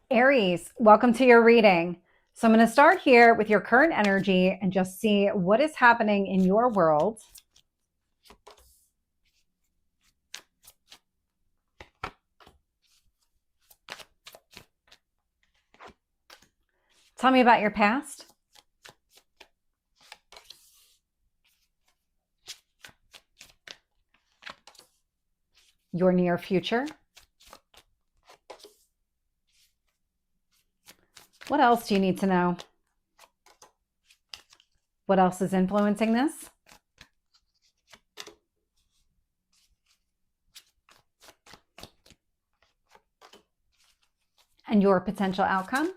Aries, welcome to your reading. So I'm going to start here with your current energy and just see what is happening in your world. Tell me about your past. Your near future. What else do you need to know? What else is influencing this? And your potential outcome?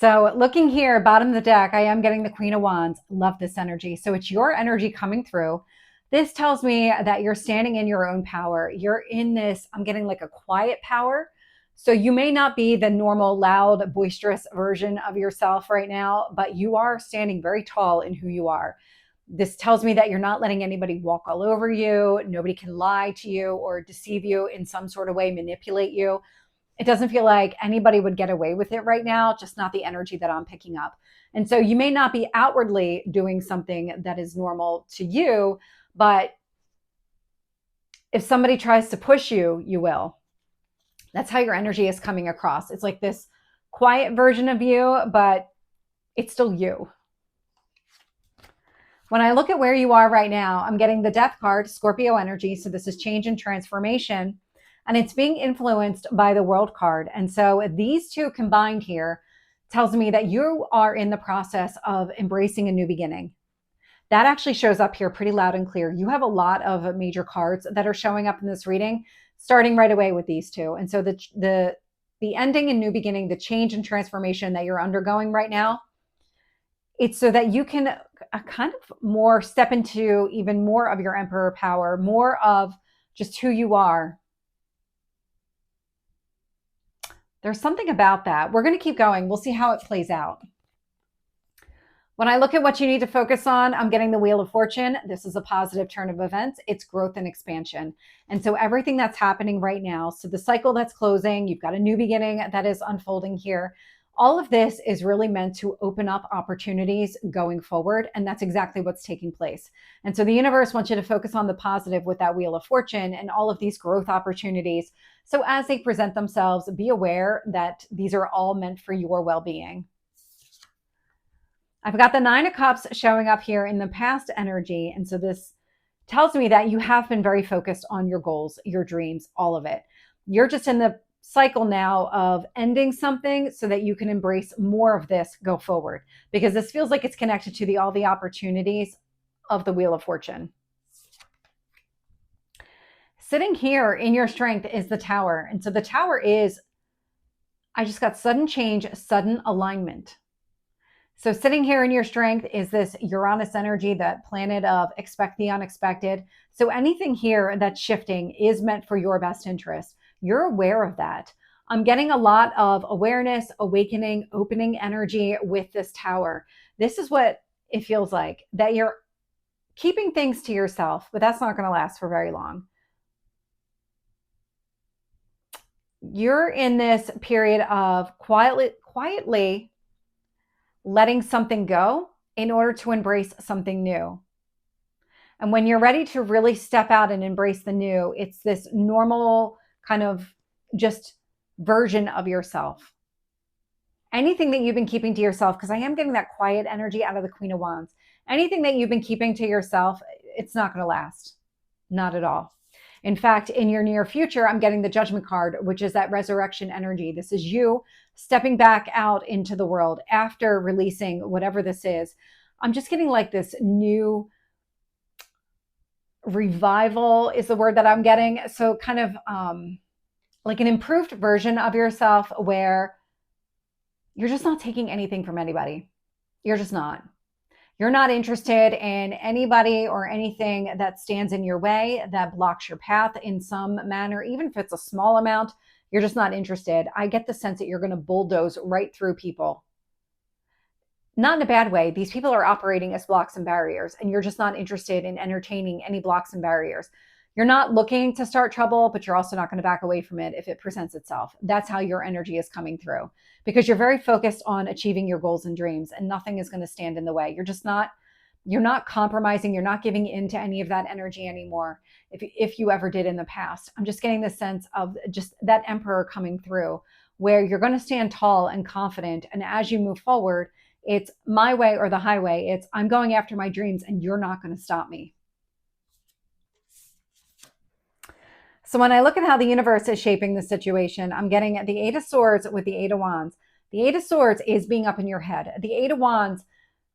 So looking here, bottom of the deck, I am getting the Queen of Wands. Love this energy. So it's your energy coming through. This tells me that you're standing in your own power. You're in this, I'm getting like a quiet power. So you may not be the normal, loud, boisterous version of yourself right now, but you are standing very tall in who you are. This tells me that you're not letting anybody walk all over you. Nobody can lie to you or deceive you in some sort of way, manipulate you. It doesn't feel like anybody would get away with it right now, just not the energy that I'm picking up. And so you may not be outwardly doing something that is normal to you, but if somebody tries to push you, you will. That's how your energy is coming across. It's like this quiet version of you, but it's still you. When I look at where you are right now, I'm getting the Death card, Scorpio energy. So this is change and transformation. And it's being influenced by the World card. And so these two combined here tells me that you are in the process of embracing a new beginning. That actually shows up here pretty loud and clear. You have a lot of major cards that are showing up in this reading, starting right away with these two. And so the ending and new beginning, the change and transformation that you're undergoing right now, it's so that you can kind of more step into even more of your emperor power, more of just who you are. There's something about that. We're going to keep going. We'll see how it plays out. When I look at what you need to focus on, I'm getting the Wheel of Fortune. This is a positive turn of events. It's growth and expansion. And so everything that's happening right now, so the cycle that's closing, you've got a new beginning that is unfolding here. All of this is really meant to open up opportunities going forward. And that's exactly what's taking place. And so the universe wants you to focus on the positive with that Wheel of Fortune and all of these growth opportunities. So as they present themselves, be aware that these are all meant for your well-being. I've got the Nine of Cups showing up here in the past energy. And so this tells me that you have been very focused on your goals, your dreams, all of it. You're just in the cycle now of ending something so that you can embrace more of this go forward, because this feels like it's connected to all the opportunities of the Wheel of Fortune. Sitting here in your strength is the Tower. And so the Tower is, I just got sudden change, sudden alignment. So sitting here in your strength is this Uranus energy, that planet of expect the unexpected. So anything here that's shifting is meant for your best interest. You're aware of that. I'm getting a lot of awareness, awakening, opening energy with this Tower. This is what it feels like, that you're keeping things to yourself, but that's not going to last for very long. You're in this period of quietly letting something go in order to embrace something new. And when you're ready to really step out and embrace the new, it's this normal kind of just version of yourself. Anything that you've been keeping to yourself, because I am getting that quiet energy out of the Queen of Wands. Anything that you've been keeping to yourself, it's not going to last. Not at all. In fact, in your near future, I'm getting the Judgment card, which is that resurrection energy. This is you stepping back out into the world after releasing whatever this is. I'm just getting like this new revival is the word that I'm getting. So kind of like an improved version of yourself where you're just not taking anything from anybody. You're just not. You're not interested in anybody or anything that stands in your way, that blocks your path in some manner, even if it's a small amount. You're just not interested. I get the sense that you're going to bulldoze right through people. not in a bad way. These people are operating as blocks and barriers, and you're just not interested in entertaining any blocks and barriers. You're not looking to start trouble, but you're also not going to back away from it if it presents itself. That's how your energy is coming through, because you're very focused on achieving your goals and dreams, and nothing is going to stand in the way. You're not compromising. You're not giving in to any of that energy anymore. If you ever did in the past, I'm just getting the sense of just that emperor coming through, where you're going to stand tall and confident. And as you move forward, it's my way or the highway. It's I'm going after my dreams and you're not going to stop me. So when I look at how the universe is shaping the situation, I'm getting the Eight of Swords with the Eight of Wands. The Eight of Swords is being up in your head. The Eight of Wands,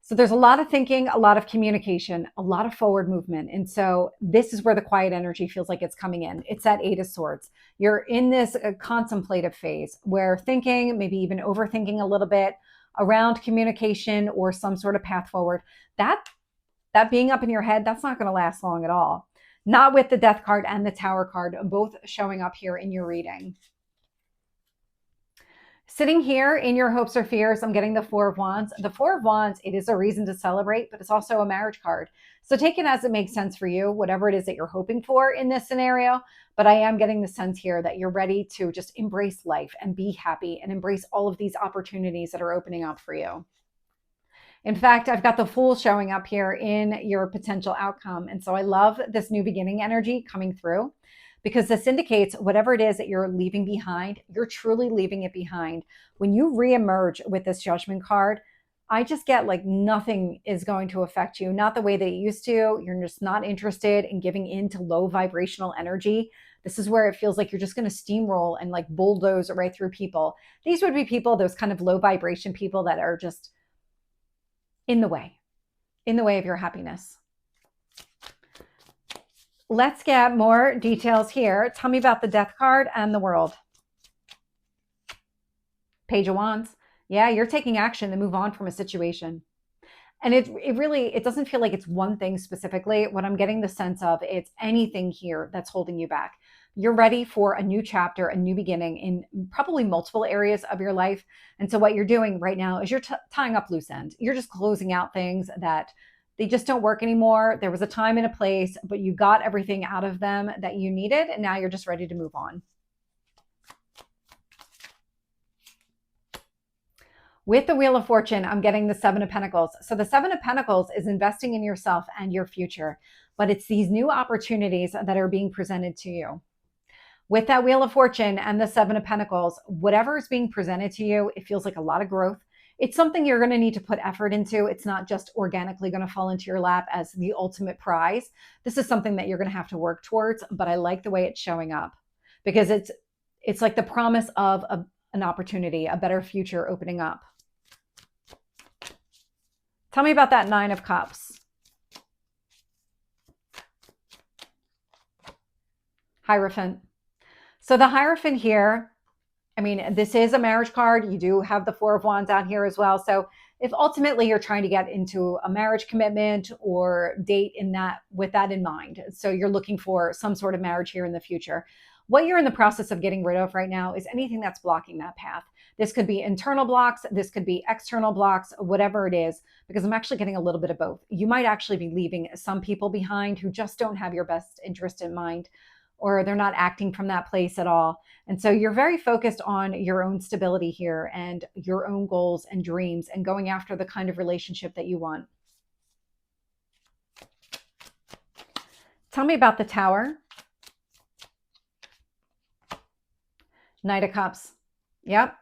so there's a lot of thinking, a lot of communication, a lot of forward movement. And so this is where the quiet energy feels like it's coming in. It's that Eight of Swords. You're in this contemplative phase where thinking, maybe even overthinking a little bit around communication or some sort of path forward. That being up in your head, that's not going to last long at all. Not with the Death card and the Tower card, both showing up here in your reading. Sitting here in your hopes or fears, I'm getting the Four of Wands. The Four of Wands, it is a reason to celebrate, but it's also a marriage card. So take it as it makes sense for you, whatever it is that you're hoping for in this scenario. But I am getting the sense here that you're ready to just embrace life and be happy and embrace all of these opportunities that are opening up for you. In fact, I've got the Fool showing up here in your potential outcome. And so I love this new beginning energy coming through, because this indicates whatever it is that you're leaving behind, you're truly leaving it behind. When you reemerge with this Judgment card, I just get like nothing is going to affect you, not the way that it used to. You're just not interested in giving into low vibrational energy. This is where it feels like you're just going to steamroll and like bulldoze right through people. These would be people, those kind of low vibration people that are just in the way of your happiness. Let's get more details here. Tell me about the Death card and the World. Page of Wands. Yeah, you're taking action to move on from a situation. And it doesn't feel like it's one thing specifically. What I'm getting the sense of, it's anything here that's holding you back. You're ready for a new chapter, a new beginning in probably multiple areas of your life. And so what you're doing right now is you're tying up loose ends. You're just closing out things that they just don't work anymore. There was a time and a place, but you got everything out of them that you needed. And now you're just ready to move on. With the Wheel of Fortune, I'm getting the Seven of Pentacles. So the Seven of Pentacles is investing in yourself and your future, but it's these new opportunities that are being presented to you. With that Wheel of Fortune and the Seven of Pentacles, whatever is being presented to you, it feels like a lot of growth. It's something you're going to need to put effort into. It's not just organically going to fall into your lap as the ultimate prize. This is something that you're going to have to work towards, but I like the way it's showing up, because it's like the promise of an opportunity, a better future opening up. Tell me about that Nine of Cups. Hierophant. So the Hierophant here, I mean, this is a marriage card. You do have the Four of Wands out here as well. So if ultimately you're trying to get into a marriage commitment or date with that in mind, so you're looking for some sort of marriage here in the future, what you're in the process of getting rid of right now is anything that's blocking that path. This could be internal blocks. This could be external blocks, whatever it is, because I'm actually getting a little bit of both. You might actually be leaving some people behind who just don't have your best interest in mind, or they're not acting from that place at all. And so you're very focused on your own stability here and your own goals and dreams and going after the kind of relationship that you want. Tell me about the Tower. Knight of Cups. Yep.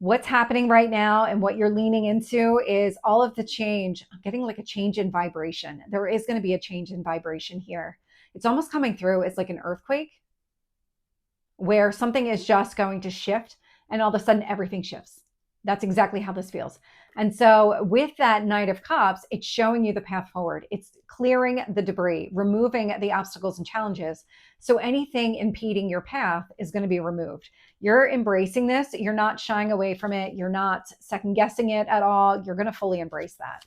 What's happening right now and what you're leaning into is all of the change. I'm getting like a change in vibration. There is going to be a change in vibration here. It's almost coming through as like an earthquake where something is just going to shift and all of a sudden everything shifts. That's exactly how this feels. And so with that Knight of Cups, it's showing you the path forward. It's clearing the debris, removing the obstacles and challenges. So anything impeding your path is going to be removed. You're embracing this. You're not shying away from it. You're not second guessing it at all. You're going to fully embrace that.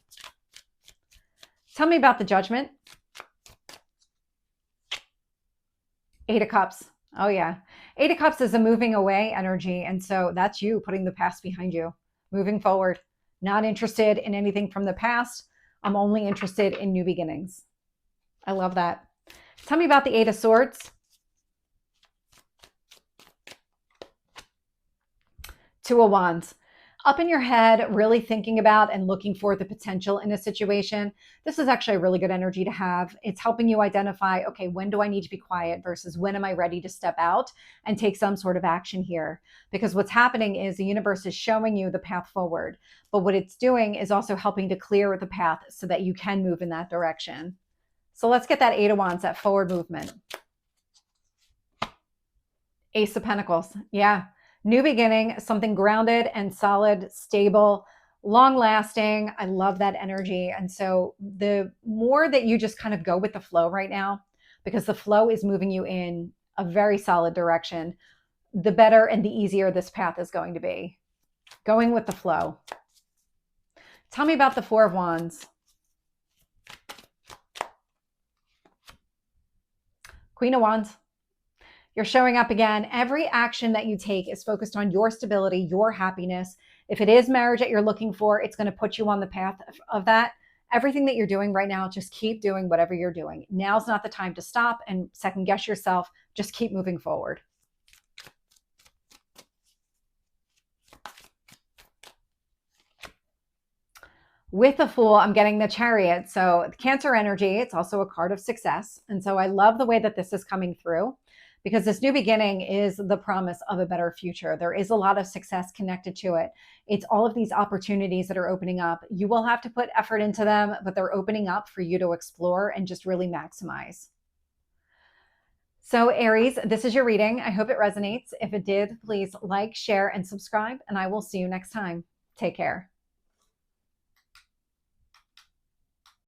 Tell me about the Judgment. Eight of Cups. Oh yeah. Eight of Cups is a moving away energy. And so that's you putting the past behind you, moving forward. Not interested in anything from the past. I'm only interested in new beginnings. I love that. Tell me about the Eight of Swords. Two of Wands. Up in your head, really thinking about and looking for the potential in a situation. This is actually a really good energy to have. It's helping you identify, okay, when do I need to be quiet versus when am I ready to step out and take some sort of action here? Because what's happening is the universe is showing you the path forward, but what it's doing is also helping to clear the path so that you can move in that direction. So let's get that Eight of Wands, that forward movement. Ace of Pentacles. Yeah. New beginning, something grounded and solid, stable, long lasting. I love that energy. And so the more that you just kind of go with the flow right now, because the flow is moving you in a very solid direction, the better and the easier this path is going to be. Going with the flow. Tell me about the Four of Wands. Queen of Wands. You're showing up again. Every action that you take is focused on your stability, your happiness. If it is marriage that you're looking for, it's going to put you on the path of that. Everything that you're doing right now, just keep doing whatever you're doing. Now's not the time to stop and second guess yourself. Just keep moving forward. With the Fool, I'm getting the Chariot. So the Cancer energy, it's also a card of success. And so I love the way that this is coming through, because this new beginning is the promise of a better future. There is a lot of success connected to it. It's all of these opportunities that are opening up. You will have to put effort into them, but they're opening up for you to explore and just really maximize. So Aries, this is your reading. I hope it resonates. If it did, please like, share, and subscribe, and I will see you next time. Take care.